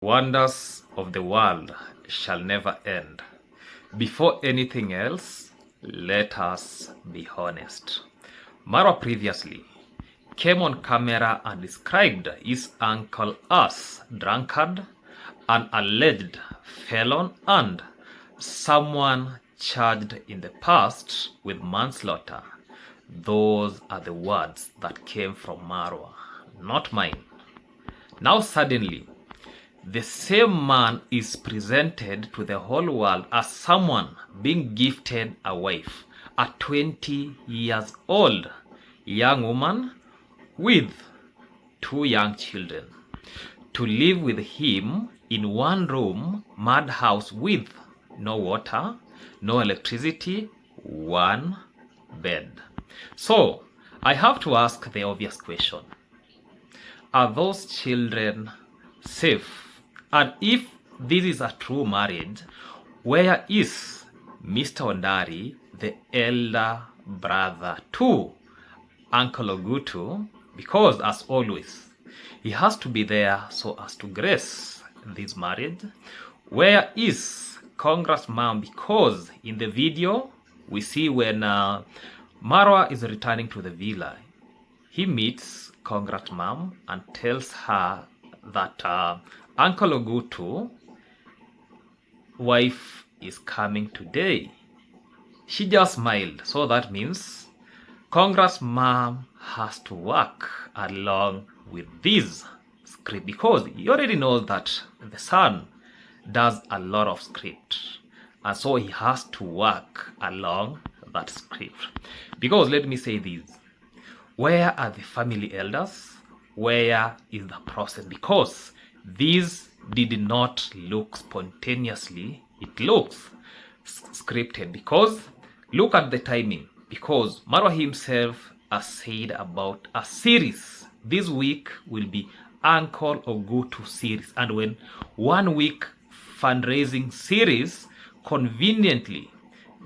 Wonders of the world shall never end. Before anything else, let us be honest. Marwa previously came on camera and described his uncle as drunkard, an alleged felon, and someone charged in the past with manslaughter. Those are the words that came from Marwa, not mine. Now suddenly, the same man is presented to the whole world as someone being gifted a wife, a 20 years old young woman with 2 young children, to live with him in one room madhouse with no water, no electricity, one bed. So I have to ask the obvious question: are those children safe? And if this is a true marriage, where is Mr. Ondari, the elder brother to Uncle Ogutu? Because as always, he has to be there so as to grace this marriage. Where is Congress mom? Because in the video, we see when Marwa is returning to the villa, he meets Congress mom and tells her that Uncle Ogutu wife is coming today. She just smiled, so that means Congress mom has to work along with this script, because he already knows that the son does a lot of script, and so he has to work along that script. Because let me say this: where are the family elders? Where is the process? Because this did not look spontaneously, it looks scripted. Because look at the timing, because Marwa himself has said about a series. This week will be Uncle Ogutu series, and when 1 week fundraising series conveniently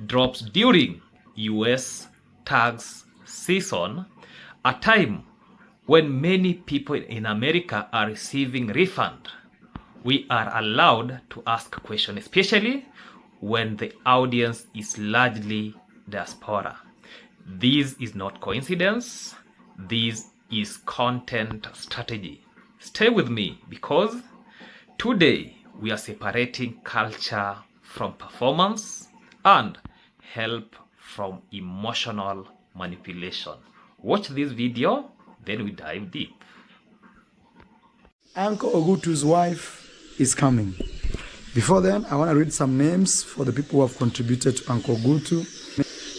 drops during US tax season, a time when many people in America are receiving refund, we are allowed to ask questions, especially when the audience is largely diaspora. This is not coincidence. This is content strategy. Stay with me, because today we are separating culture from performance and help from emotional manipulation. Watch this video, then we dive deep. Uncle Ogutu's wife is coming. Before then, I want to read some names for the people who have contributed to Uncle Ogutu,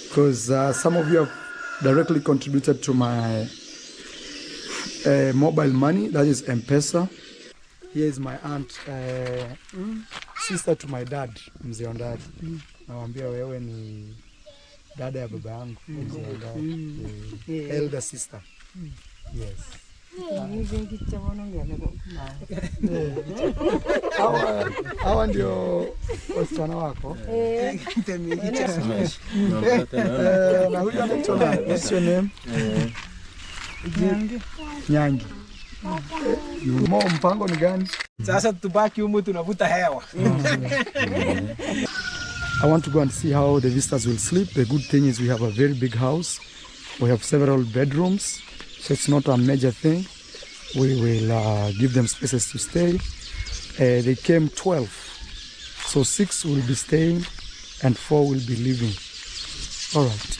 because some of you have directly contributed to my mobile money, that is M-Pesa. Here is my aunt, sister to my dad, Mzee Ondari. Nawambia wewe ni dada ya baba yangu, Mzee Ondari. Elder sister. Yes. Hawa ndio wasichana wako. Na huyu anaitwa nani? What's your name? Nyangi. Yumo, mpango ni gani? Sasa tubaki humu tunavuta hewa. I want to go and see how the visitors will sleep. The good thing is we have a very big house. We have several bedrooms, so it's not a major thing. We will give them spaces to stay. They came 12, so 6 will be staying and 4 will be leaving. All right.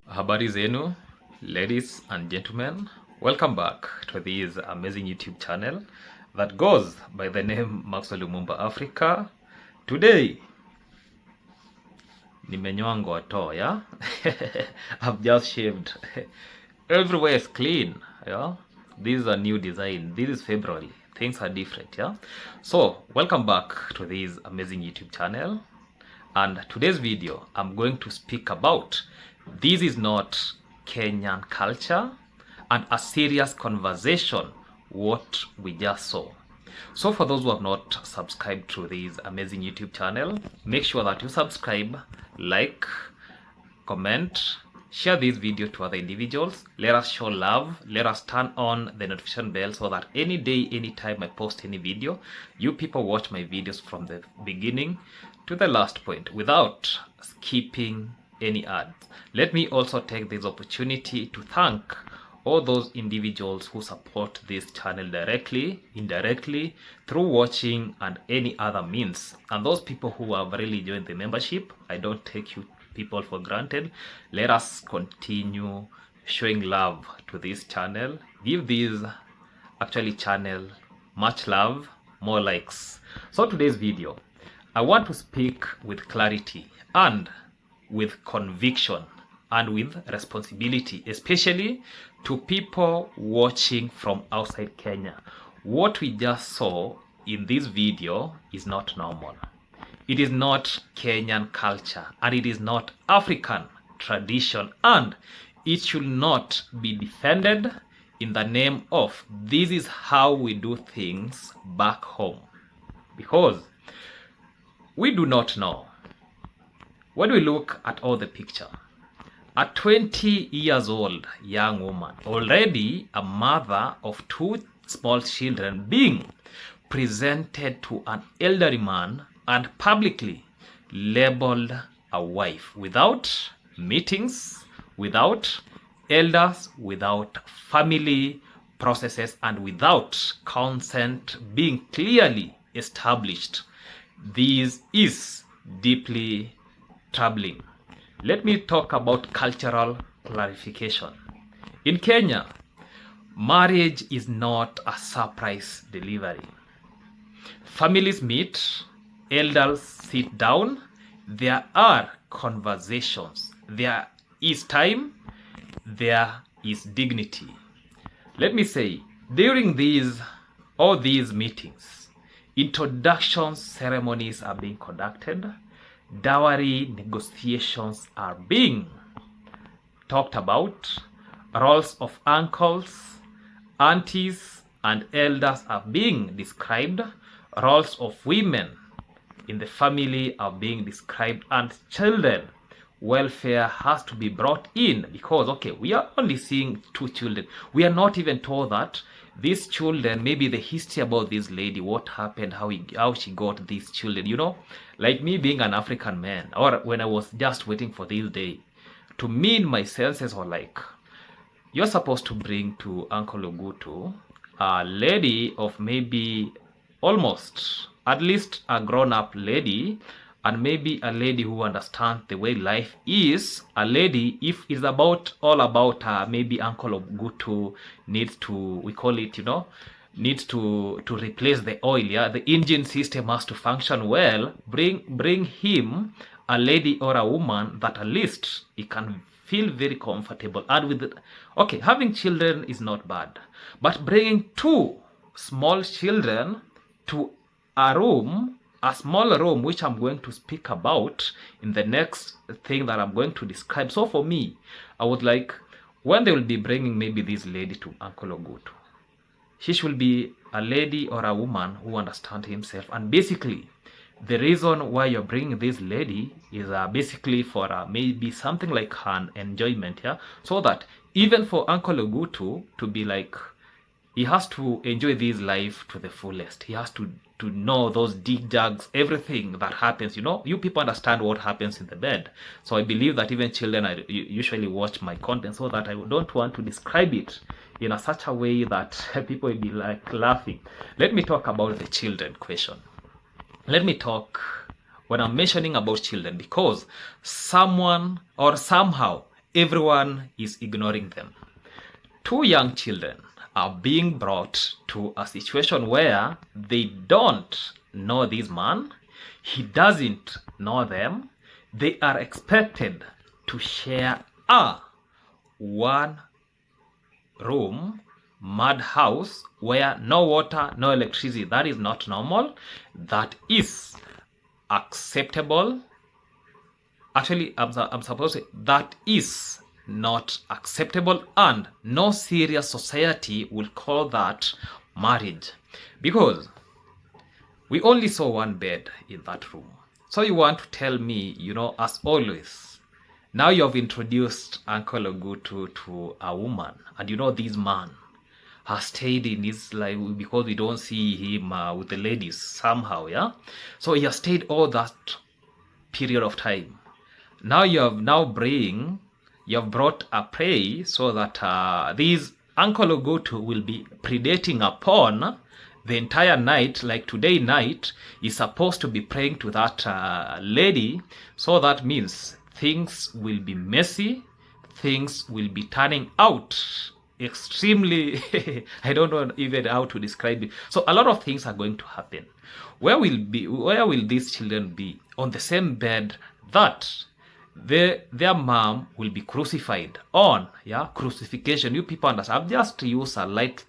Habari zenu, ladies and gentlemen. Welcome back to this amazing YouTube channel that goes by the name Maxwell Lumumba Africa. Today, nimenyoa ngoto, yeah? I've just shaved. Everywhere is clean, yeah? This is a new design. This is February. Things are different, yeah? So, welcome back to this amazing YouTube channel. And today's video, I'm going to speak about this is not Kenyan culture, and a serious conversation what we just saw. So for those who have not subscribed to this amazing YouTube channel, make sure that you subscribe, like, comment, share this video to other individuals. Let us show love. Let us turn on the notification bell so that any day, anytime I post any video, you people watch my videos from the beginning to the last point without skipping any ads. Let me also take this opportunity to thank all those individuals who support this channel directly, indirectly, through watching and any other means. And those people who have really joined the membership, I don't take you people for granted. Let us continue showing love to this channel. Give this channel much love, more likes. So today's video, I want to speak with clarity and with conviction and with responsibility, especially to people watching from outside Kenya. What we just saw in this video is not normal. It is not Kenyan culture, and it is not African tradition, and it should not be defended in the name of this is how we do things back home. Because we do not know. When we look at all the picture, a 20 years old young woman, already a mother of 2 small children, being presented to an elderly man and publicly labeled a wife without meetings, without elders, without family processes, and without consent being clearly established. This is deeply troubling. Let me talk about cultural clarification. In Kenya, marriage is not a surprise delivery. Families meet, elders sit down, there are conversations, there is time, there is dignity. Let me say, during all these meetings, introduction ceremonies are being conducted, dowry negotiations are being talked about, roles of uncles, aunties, and elders are being described, roles of women in the family are being described, and children welfare has to be brought in because, okay, we are only seeing 2 children. We are not even told that these children, maybe the history about this lady, what happened, how she got these children, you know, like me being an African man, or when I was just waiting for this day, to me, my senses were like, you're supposed to bring to Uncle Ogutu a lady of maybe almost, at least a grown-up lady, and maybe a lady who understands the way life is, a lady, if it's all about maybe Uncle Ogutu needs to, we call it, you know, needs to replace the oil, yeah, the engine system has to function well, bring him a lady or a woman that at least he can feel very comfortable. And with okay, having children is not bad, but bringing 2 small children to a small room, which I'm going to speak about in the next thing that I'm going to describe. So for me, I would like, when they will be bringing maybe this lady to Uncle Ogutu, she should be a lady or a woman who understands himself. And basically, the reason why you're bringing this lady is basically for maybe something like an enjoyment, yeah? So that even for Uncle Ogutu to be like, he has to enjoy this life to the fullest. He has to know those dig jugs, everything that happens. You know, you people understand what happens in the bed. So I believe that even children usually watch my content, so that I don't want to describe it in such a way that people will be like laughing. Let me talk about the children question. Let me talk when I'm mentioning about children, because someone or somehow everyone is ignoring them. 2 young children are being brought to a situation where they don't know this man, he doesn't know them. They are expected to share a 1-room mud house where no water, no electricity. That is not normal. That is acceptable. Actually, I'm supposed to say that is not acceptable, and no serious society will call that marriage, because we only saw 1 bed in that room. So you want to tell me, you know, as always, Now you have introduced Uncle Ogutu to a woman, and you know this man has stayed in his life because we don't see him with the ladies somehow, yeah? So he has stayed all that period of time. Now you have brought a prey so that these Uncle Ogutu will be predating upon the entire night. Like today night is supposed to be praying to that lady, so that means things will be messy, things will be turning out extremely I don't know even how to describe it. So a lot of things are going to happen. Where will these children be? On the same bed that their mom will be crucified on. Yeah, crucifixion. You people understand. I've just used a light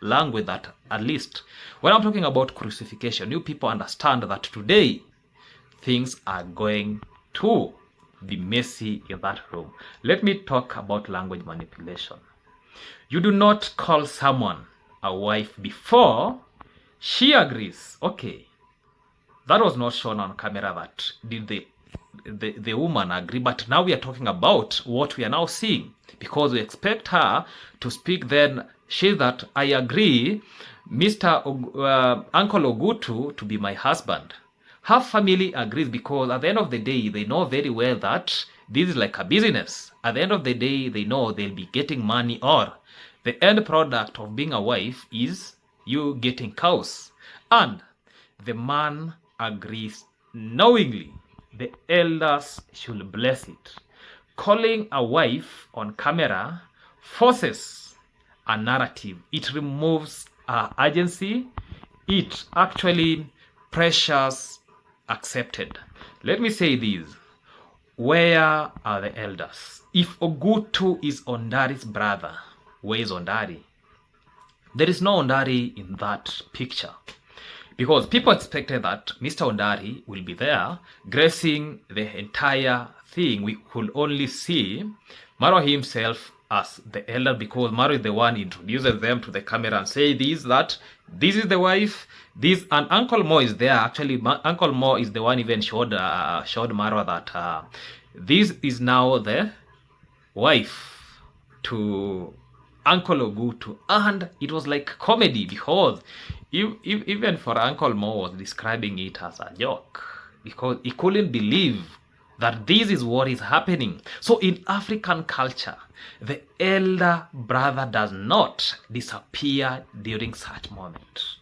language that at least when I'm talking about crucifixion, you people understand that today things are going to be messy in that room. Let me talk about language manipulation. You do not call someone a wife before she agrees. Okay, that was not shown on camera that did the woman agree, but now we are talking about what we are now seeing, because we expect her to speak. Then she that I agree, Mr. Uncle Ogutu to be my husband. Her family agrees, because at the end of the day they know very well that this is like a business. At the end of the day they know they'll be getting money, or the end product of being a wife is you getting cows. And the man agrees knowingly. The elders should bless it. Calling a wife on camera forces a narrative. It removes urgency. It actually pressures accepted. Let me say this. Where are the elders? If Ogutu is Ondari's brother, where is Ondari? There is no Ondari in that picture, because people expected that Mr. Ondari will be there gracing the entire thing. We could only see Marwa himself as the elder, because Marwa is the one introduces them to the camera and say this is the wife, this, and Uncle Mo is there. Actually, Uncle Mo is the one even showed Marwa that this is now the wife to Uncle Ogutu, and it was like comedy, because even for Uncle Mo was describing it as a joke, because he couldn't believe that this is what is happening. So in African culture, the elder brother does not disappear during such moments.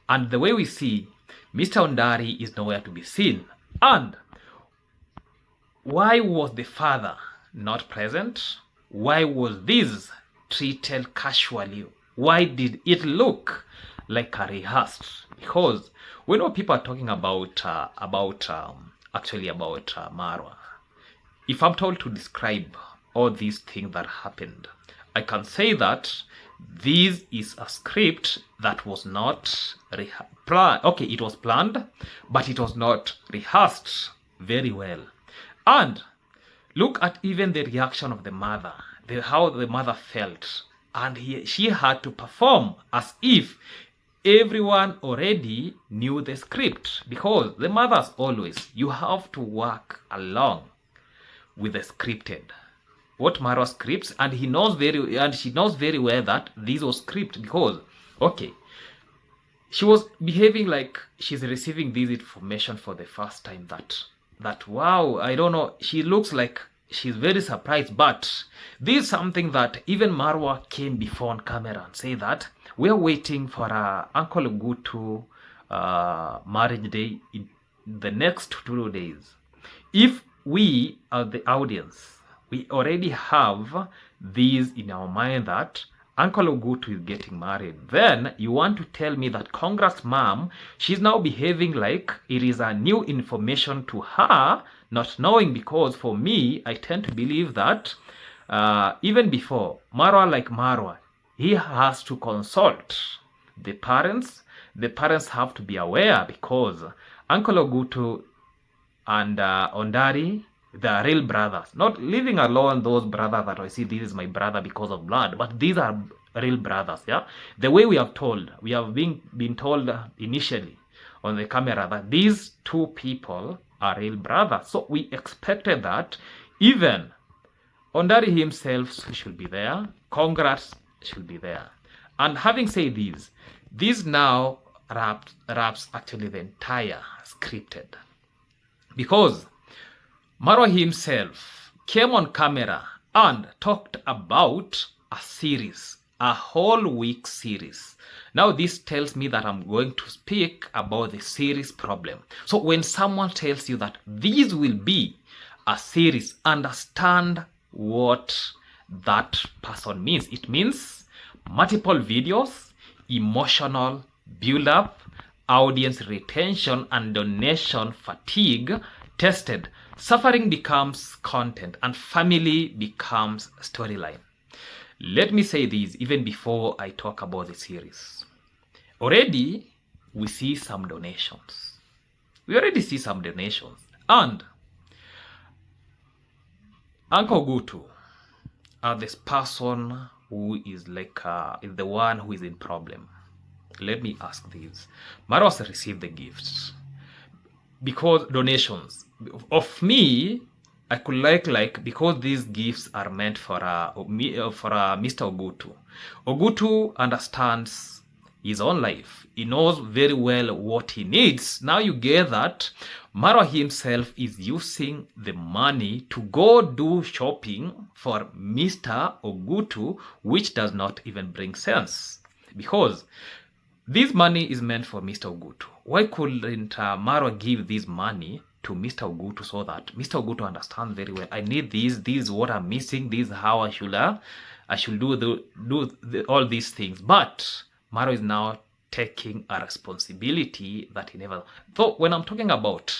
And the way we see, Mr. Ondari is nowhere to be seen. And why was the father not present? Why was this treated casually? Why did it look like a rehearsed? Because we know people are talking about Marwa. If I'm told to describe all these things that happened, I can say that this is a script that was not planned. Okay, it was planned, but it was not rehearsed very well. And look at even the reaction of the mother, how the mother felt, and she had to perform as if everyone already knew the script, because the mothers always, you have to work along with the scripted. What Marwa scripts, and she knows very well that this was script, because okay, she was behaving like she's receiving this information for the first time. That wow, I don't know, she looks like she's very surprised. But this is something that even Marwa came before on camera and say that we're waiting for Uncle Ogutu marriage day in the next 2 days. If we are the audience, we already have this in our mind that Uncle Ogutu is getting married, then you want to tell me that congrats mom, she's now behaving like it is a new information to her, not knowing, because for me, I tend to believe that even before, Marwa, he has to consult the parents. The parents have to be aware, because Uncle Ogutu and Ondari, they are real brothers. Not leaving alone those brothers that I see, this is my brother because of blood, but these are real brothers. Yeah, the way we have been told initially on the camera that these two people are real brothers. So we expected that Even Ondari himself should be there. Congrats should be there. And having said this now wraps actually the entire scripted. Because Marwa himself came on camera and talked about a series, a whole week series. Now this tells me that I'm going to speak about the series problem. So when someone tells you that this will be a series, understand what that person means. It means multiple videos, emotional build-up, audience retention, and donation fatigue tested. Suffering becomes content and family becomes storyline. Let me say this even before I talk about the series. Already, we see some donations. And Uncle Ogutu, this person who is like is the one who is in problem. Let me ask this. Marwa received the gifts because donations of me. I could like because these gifts are meant for Mr. Ogutu. Ogutu understands his own life. He knows very well what he needs. Now you get that Marwa himself is using the money to go do shopping for Mr. Ogutu, which does not even bring sense. Because this money is meant for Mr. Ogutu. Why couldn't Marwa give this money to Mr. Ogutu so that Mr. Ogutu understands very well, I need this is what I'm missing, this is how I should do all these things. But Marwa is now taking a responsibility that he never. So when I'm talking about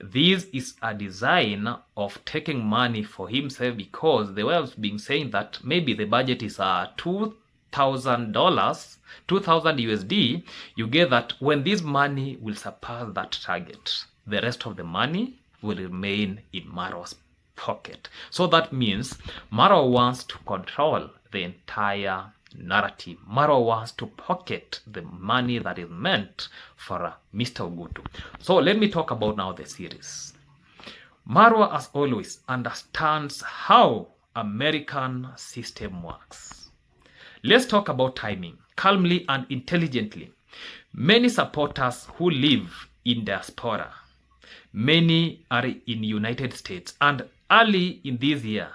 this is a design of taking money for himself, because they were being saying that maybe the budget is $2,000, 2,000 USD. You get that when this money will surpass that target, the rest of the money will remain in Marwa's pocket. So that means Marwa wants to control the entire narrative. Marwa wants to pocket the money that is meant for Mr. Ogutu. So let me talk about now the series. Marwa, as always, understands how American system works. Let's talk about timing, calmly and intelligently. Many supporters who live in diaspora, many are in United States, and early in this year,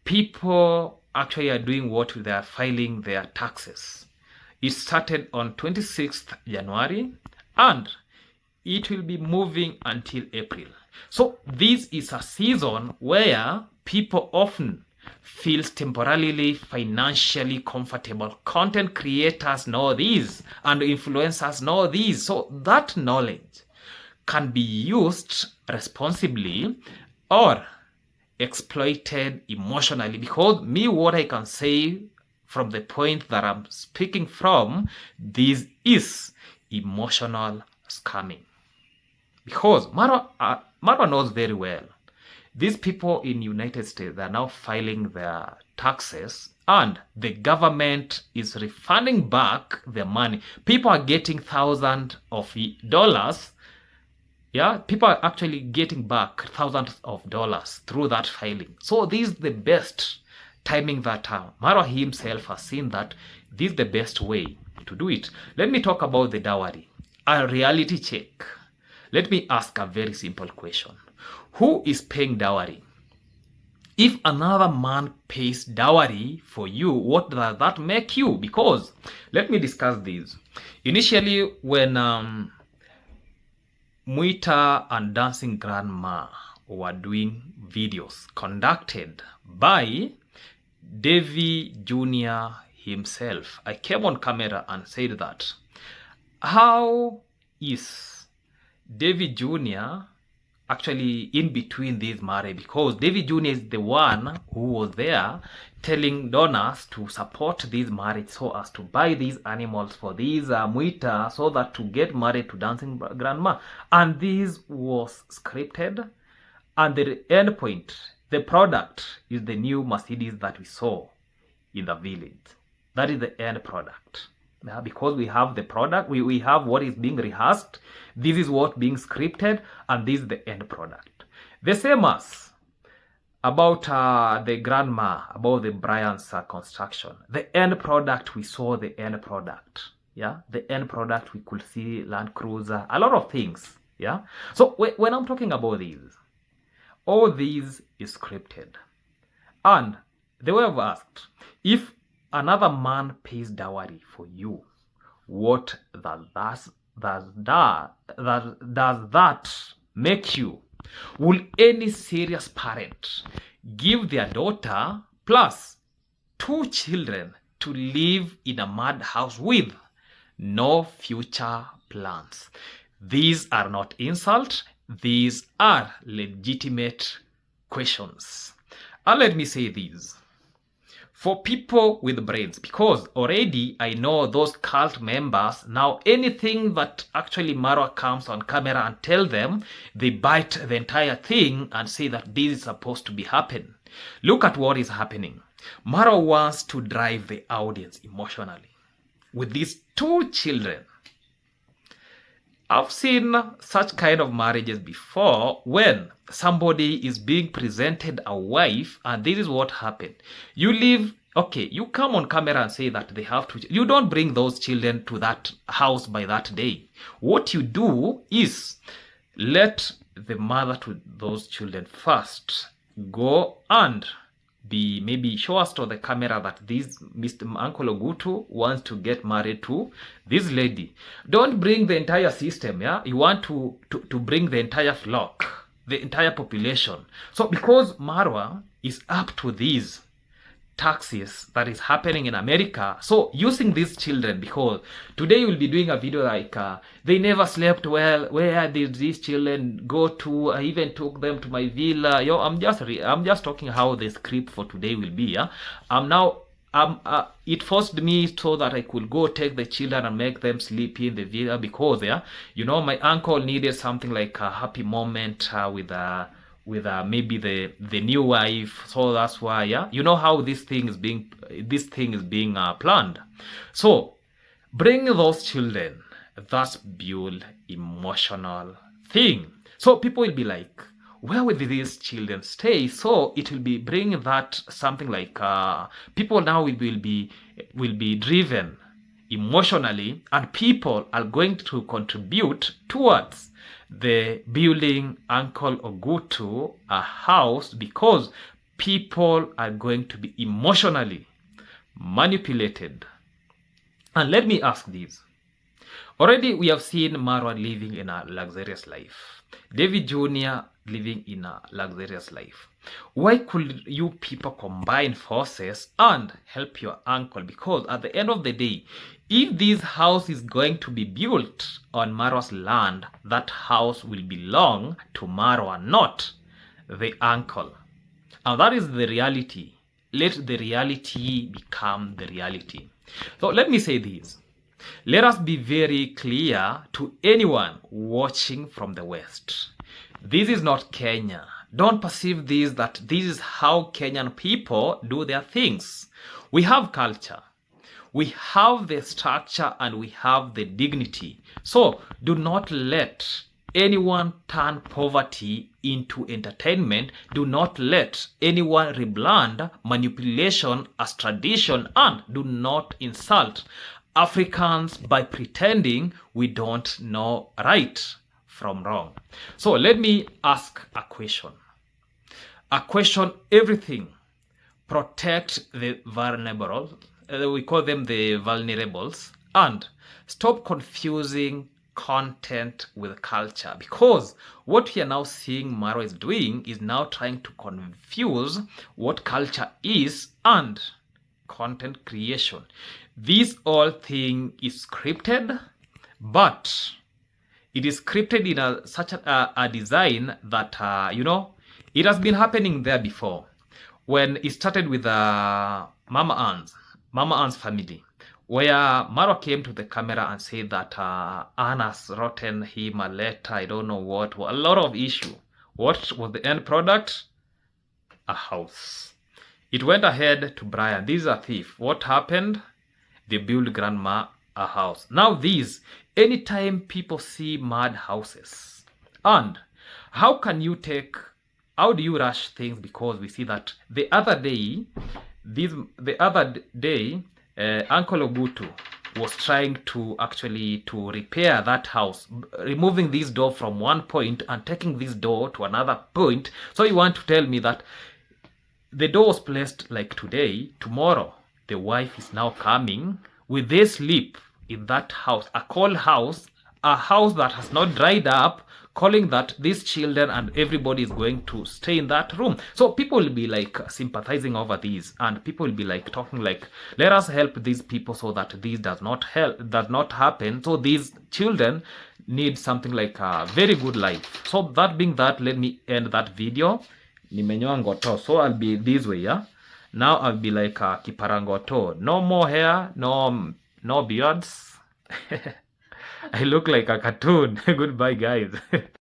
people actually are doing what they are filing their taxes. It started on 26th January and it will be moving until April. So this is a season where people often feels temporarily financially comfortable. Content creators know this and influencers know this. So that knowledge can be used responsibly or exploited emotionally. Because me, what I can say from the point that I'm speaking from, this is emotional scamming. Because Marwa knows very well, these people in United States, they are now filing their taxes and the government is refunding back their money. People are getting thousands of dollars. Yeah, people are actually getting back thousands of dollars through that filing. So this is the best timing that Marwa himself has seen that this is the best way to do it. Let me talk about the dowry. A reality check. Let me ask a very simple question. Who is paying dowry? If another man pays dowry for you, what does that make you? Because let me discuss this. Initially, when Muita and Dancing Grandma were doing videos conducted by Dowy Jr. himself, I came on camera and said that, how is Dowy Jr. actually in between this marriage? Because Dowy Jr. is the one who was there telling donors to support this marriage so as to buy these animals for these Muita so that to get married to Dancing Grandma. And this was scripted, and the end point, the product, is the new Mercedes that we saw in the village. That is the end product. Now, because we have the product, we have what is being rehearsed, this is what being scripted, and this is the end product. The same as about the grandma, about the Brian's construction. The end product, we saw the end product. Yeah, the end product, we could see Land Cruiser, a lot of things. Yeah, so when I'm talking about these, all these is scripted. And they were asked, if another man pays dowry for you, what does that make you? Will any serious parent give their daughter plus 2 children to live in a mad house with no future plans? These are not insults. These are legitimate questions. And let me say this. For people with brains, because already I know those cult members, now anything that actually Marwa comes on camera and tell them, they bite the entire thing and say that this is supposed to be happening. Look at what is happening. Marwa wants to drive the audience emotionally with these 2 children. I've seen such kind of marriages before when somebody is being presented a wife and this is what happened. You live, okay, you come on camera and say that they have to, you don't bring those children to that house by that day. What you do is let the mother to those children first go and maybe show us to the camera that this Mr. Uncle Ogutu wants to get married to this lady. Don't bring the entire system, yeah? You want to bring the entire flock, the entire population. So because Marwa is up to these taxes that is happening in America, so using these children, because today we'll be doing a video like they never slept well, where did these children go to? I even took them to my villa. Yo, I'm just talking how the script for today will be. Yeah, it forced me so that I could go take the children and make them sleep in the villa, because my uncle needed something like a happy moment with maybe the new wife. So that's why, you know how this thing is being planned. So bring those children. That's build emotional thing. So people will be like, where will these children stay? So it will be bring that something like people now will be driven emotionally, and people are going to contribute towards the building Uncle Ogutu a house, because people are going to be emotionally manipulated. And let me ask this. Already we have seen Marwa living in a luxurious life. David Jr. living in a luxurious life. Why could you people combine forces and help your uncle? Because at the end of the day, if this house is going to be built on Marwa's land, that house will belong to Marwa, not the uncle. And that is the reality. Let the reality become the reality. So let me say this. Let us be very clear to anyone watching from the West. This is not Kenya. Don't perceive this that this is how Kenyan people do their things. We have culture. We have the structure and we have the dignity. So do not let anyone turn poverty into entertainment. Do not let anyone rebrand manipulation as tradition, and do not insult Africans by pretending we don't know right from wrong. So let me ask a question. A question, everything. Protect the vulnerable. We call them the vulnerables. And stop confusing content with culture. Because what we are now seeing Marwa is doing is now trying to confuse what culture is and content creation. This all thing is scripted, but it is scripted in such a design that, it has been happening there before. When it started with Mama Ann's family, where Marwa came to the camera and said that Anna's written him a letter, I don't know what, a lot of issue. What was the end product? A house. It went ahead to Brian. This is a thief. What happened? They built grandma a house. Now these, anytime people see mad houses, and how can you take how do you rush things? Because we see that the other day, Uncle Ogutu was trying to actually to repair that house, removing this door from one point and taking this door to another point. So you want to tell me that the door was placed like today, tomorrow the wife is now coming with this sleep in that house, a cold house, a house that has not dried up, calling that these children and everybody is going to stay in that room. So people will be like sympathizing over these, and people will be like talking like, let us help these people so that this does not happen. So these children need something like a very good life. So that being that, let me end that video. Nimenyoa ngoto, so I'll be this way, yeah. Now I'll be like kiparangoto, no more hair, no beards. I look like a cartoon. Goodbye, guys.